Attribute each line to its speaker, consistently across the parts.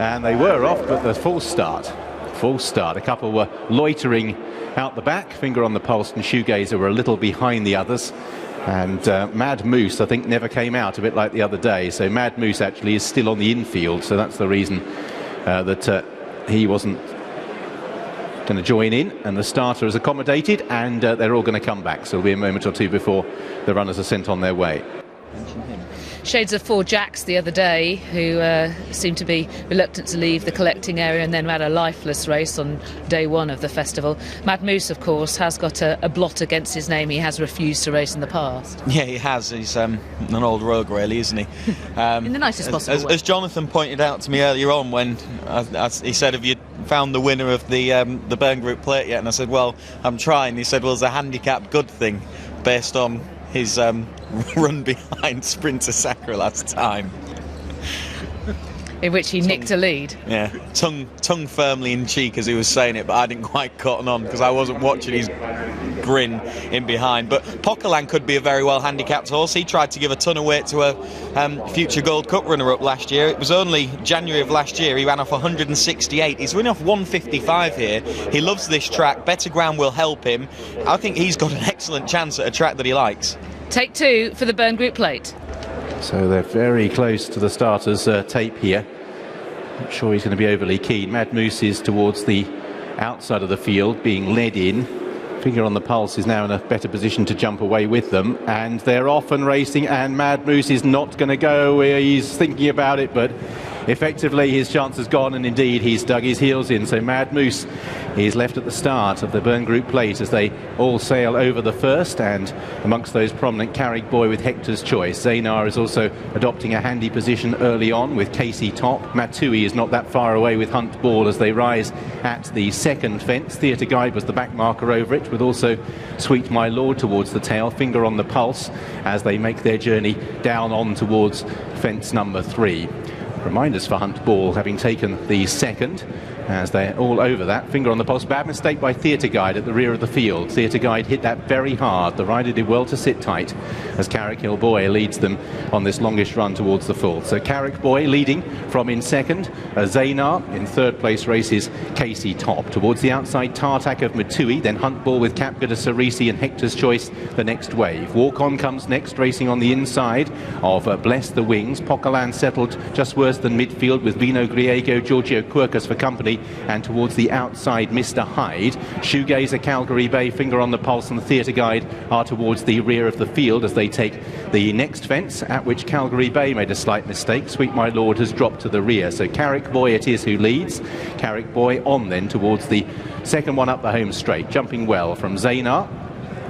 Speaker 1: And they were off, but the false start. A couple were loitering out the back, finger on the pulse, and Shoegazer were a little behind the others. And Mad Moose, I think, never came out, a bit like the other day. So Mad Moose actually is still on the infield, so that's the reason that he wasn't going to join in. And the starter is accommodated, and they're all going to come back. So it'll be a moment or two before the runners are sent on their way.
Speaker 2: Shades of 4 Jacks the other day, who seemed to be reluctant to leave the collecting area and then had a lifeless race on day one of the festival. Mad Moose, of course, has got a blot against his name. He has refused to race in the past.
Speaker 3: Yeah, he has. He's an old rogue, really, isn't he?
Speaker 2: In the nicest possible way.
Speaker 3: As Jonathan pointed out to me earlier on, when he said, "Have you found the winner of the Byrne Group Plate yet?" And I said, "Well, I'm trying." He said, "Well, it's a handicap good thing based on his run behind Sprinter Sacre last time."
Speaker 2: In which he nicked a lead.
Speaker 3: Yeah, tongue firmly in cheek as he was saying it, but I didn't quite cotton on because I wasn't watching his grin in behind. But Poquelin could be a very well handicapped horse. He tried to give a ton of weight to a future Gold Cup runner-up last year. It was only January of last year he ran off 168. He's running off 155 here. He loves this track. Better ground will help him. I think he's got an excellent chance at a track that he likes.
Speaker 2: Take 2 for the Byrne Group Plate.
Speaker 1: So they're very close to the starter's tape here. Not sure he's going to be overly keen. Mad Moose is towards the outside of the field, being led in. Finger on the pulse is now in a better position to jump away with them, and they're off and racing, and Mad Moose is not going to go. He's thinking about it, but effectively his chance has gone, and indeed he's dug his heels in. So Mad Moose is left at the start of the Byrne Group Plate as they all sail over the first, and amongst those prominent, Carrick Boy with Hector's Choice. Zanar is also adopting a handy position early on with Casey Top. Matui is not that far away with Hunt Ball as they rise at the second fence. Theatre Guide was the back marker over it, with also Sweet My Lord towards the tail, finger on the pulse as they make their journey down on towards fence number 3. Reminders for Hunt Ball having taken the second as they're all over that. Finger on the pulse. Bad mistake by Theatre Guide at the rear of the field. Theatre Guide hit that very hard. The rider did well to sit tight as Carrick Hill Boy leads them on this longish run towards the full. So Carrick Boy leading from in second. Zanar in third place races Casey Top. Towards the outside, Tartak of Matui, then Hunt Ball with Capgada Cerisi and Hector's Choice the next wave. Walk On comes next, racing on the inside of Bless the Wings. Poquelin settled just worse than midfield with Vino Griego, Giorgio Quirkus for company, and towards the outside Mr. Hyde. Shoegazer, Calgary Bay, finger on the pulse, and the Theatre Guide are towards the rear of the field as they take the next fence, at which Calgary Bay made a slight mistake. Sweet My Lord has dropped to the rear, so Carrick Boy it is who leads. Carrick Boy on then towards the second one up the home straight, jumping well from Zanar.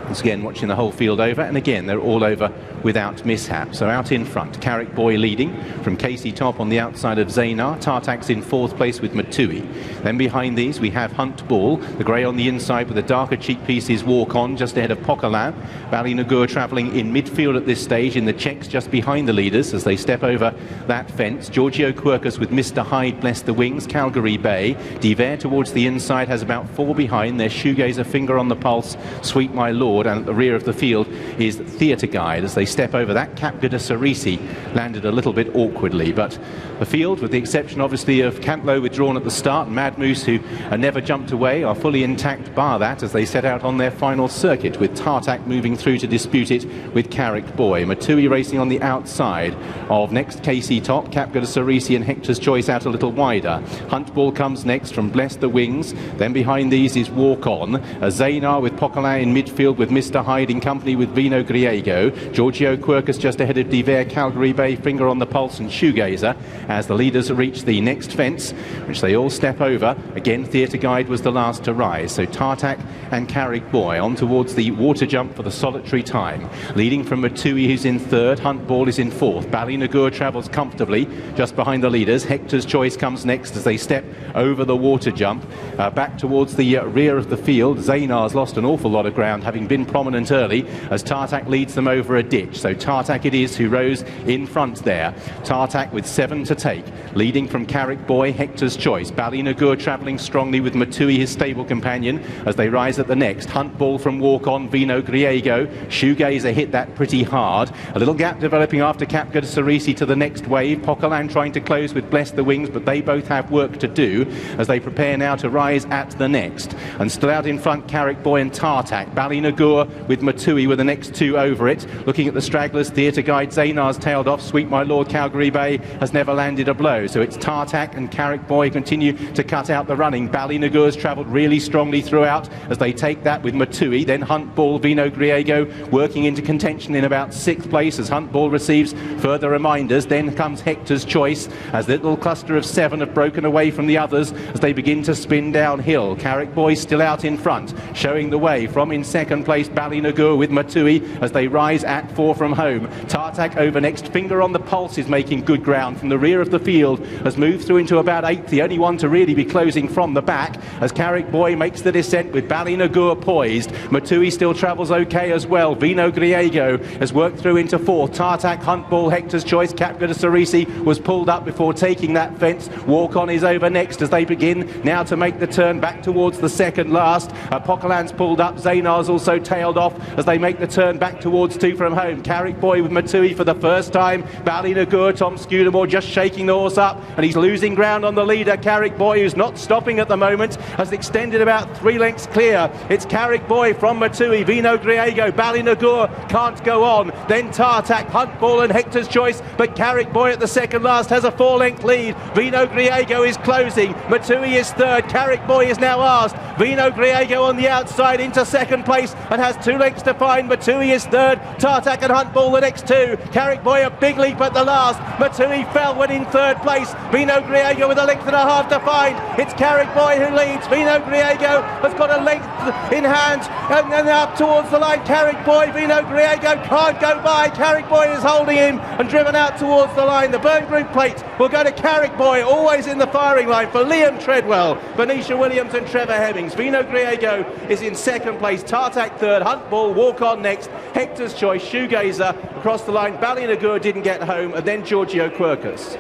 Speaker 1: Once again watching the whole field over, and again they're all over without mishap. So out in front, Carrick Boy leading from Casey Top on the outside of Zanar. Tartak's in fourth place with Matui. Then behind these we have Hunt Ball, the grey on the inside with the darker cheek pieces Walk On just ahead of Poquelin. Ballynagur travelling in midfield at this stage in the checks just behind the leaders as they step over that fence. Giorgio Quirkus with Mr. Hyde, Bless the Wings. Calgary Bay. Diver towards the inside has about 4 behind. There's Shoegazer, finger on the pulse, Sweet My Lord, and at the rear of the field is Theatre Guide as they step over that. Capgada Cerisi landed a little bit awkwardly, but the field, with the exception obviously of Cantlow withdrawn at the start, Mad Moose, who are never jumped away, are fully intact bar that as they set out on their final circuit, with Tartak moving through to dispute it with Carrick Boy. Matui racing on the outside of next Casey Top. Capgada Cerisi and Hector's Choice out a little wider. Hunt Ball comes next from Bless the Wings. Then behind these is Walk On. Zanar with Poquelin in midfield with Mr. Hyde in company with Vino Griego. Giorgio Quirkus just ahead of Diver, Calgary Bay, finger on the pulse, and Shoegazer as the leaders reach the next fence, which they all step over. Again, Theatre Guide was the last to rise. So Tartak and Carrick Boy on towards the water jump for the solitary time. Leading from Matui, who's in third. Hunt Ball is in fourth. Ballynagur travels comfortably just behind the leaders. Hector's Choice comes next as they step over the water jump. Back towards the rear of the field. Zanar's lost an awful lot of ground, having been prominent early as Tartak leads them over a dip. pitch. So Tartak it is who rose in front there. Tartak with 7 to take, leading from Carrick Boy, Hector's Choice. Ballinagur travelling strongly with Matui, his stable companion, as they rise at the next. Hunt Ball from Walk On, Vino Griego. Shoegazer hit that pretty hard. A little gap developing after Capgard Cerisi to the next wave. Pocolan trying to close with Bless the Wings, but they both have work to do as they prepare now to rise at the next. And still out in front, Carrick Boy and Tartak. Ballinagur with Matui with the next 2 over it. Looking at the stragglers, Theatre Guide Zainar's tailed off. Sweet My Lord Calgary Bay has never landed a blow. So it's Tartak and Carrick Boy continue to cut out the running. Ballinagur's travelled really strongly throughout as they take that with Matui. Then Hunt Ball, Vino Griego working into contention in about 6th place as Hunt Ball receives further reminders. Then comes Hector's Choice as the little cluster of 7 have broken away from the others as they begin to spin downhill. Carrick Boy still out in front, showing the way from in 2nd place Ballinagur with Matui as they rise at 4 from home. Tartak over next, finger on the pulse, is making good ground from the rear of the field, has moved through into about 8th, the only one to really be closing from the back as Carrick Boy makes the descent with Ballinagur poised. Matui still travels okay as well. Vino Griego has worked through into 4th. Tartak, Hunt Ball, Hector's Choice, Capgard Cerisi was pulled up before taking that fence. Walk On is over next as they begin now to make the turn back towards the second last. Pocolan's pulled up, Zainar's also tailed off as they make the turn back towards 2 from home. Carrick Boy with Matui for the first time. Ballinagur, Tom Scudamore just shaking the horse up and he's losing ground on the leader. Carrick Boy, who's not stopping at the moment, has extended about 3 lengths clear. It's Carrick Boy from Matui, Vino Griego, Ballinagur can't go on. Then Tartak, Hunt Ball and Hector's Choice, but Carrick Boy at the second last has a 4-length lead. Vino Griego is closing. Matui is 3rd. Carrick Boy is now last. Vino Griego on the outside into 2nd place and has 2 lengths to find. Matui is 3rd. Tartak and Hunt Ball the next 2. Carrick Boy a big leap at the last. Matui fell when in 3rd place. Vino Griego with a length and a half to find. It's Carrick Boy who leads. Vino Griego has got a length in hand and up towards the line. Carrick Boy, Vino Griego can't go by. Carrick Boy is holding him and driven out towards the line. The Byrne Group plate will go to Carrick Boy, always in the firing line for Liam Treadwell, Venetia Williams and Trevor Hemmings. Vino Griego is in 2nd place. Tartak 3rd. Hunt Ball, Walk On next. Hector's Choice, Shoegazer across the line. Ballinagur didn't get home, and then Giorgio Quercus.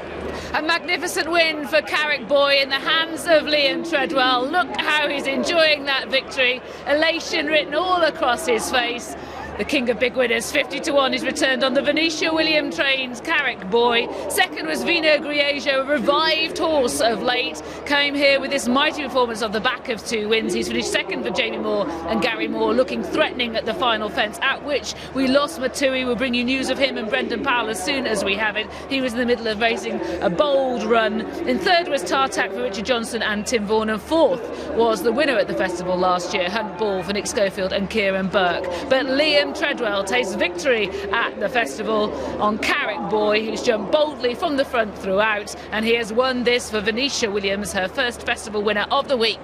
Speaker 2: A magnificent win for Carrick Boy in the hands of Liam Treadwell. Look how he's enjoying that victory. Elation written all across his face. The king of big winners, 50-1, is returned on the Venetia Williams trains, Carrick Boy. 2nd was Vino Griego, a revived horse of late. Came here with this mighty performance of the back of 2 wins. He's finished 2nd for Jamie Moore and Gary Moore, looking threatening at the final fence, at which we lost Matui. We'll bring you news of him and Brendan Powell as soon as we have it. He was in the middle of racing a bold run. In 3rd was Tartak for Richard Johnson and Tim Vaughan, and 4th was the winner at the festival last year, Hunt Ball for Nick Schofield and Kieran Burke. But Liam Treadwell tastes victory at the festival on Carrick Boy, who's jumped boldly from the front throughout, and he has won this for Venetia Williams, her first festival winner of the week.